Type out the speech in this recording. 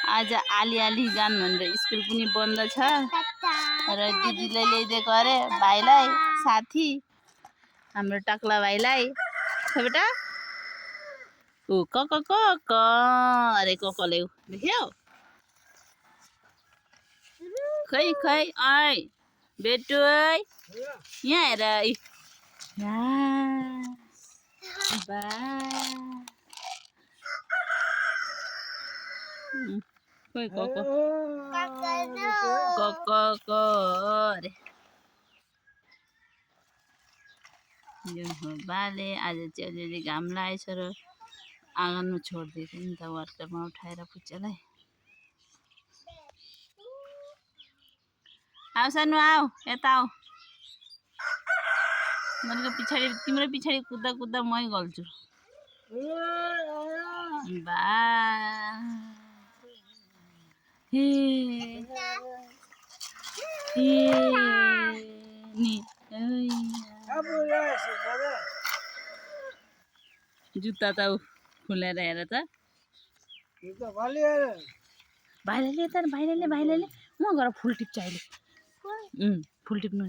आज आली जान भनेर स्कुल पनि बन्द छ र दिदीले ल्याइदिएको अरे भाइलाई साथी हाम्रो टक्ला भाइलाई छ बेटा ऊ क अरे क ल्याउ देख्यौ खै आइ बेटु यहाँ हेर बा खोइ क अरे यो हो बाले आज चाहिँ अलिअलि घाम लागेछ र आँगनमा छोडिदिएको नि त वर्करमा उठाएर पुच्चालाई आऊ सानो आऊ यता आऊ मैले पछाडि तिम्रो पछाडि कुद्दा मै गल्छु बा नि जुत्ता त खुलेर हेर त भाइले म गएर फुल टिप्छ अहिले फुल टिप्नु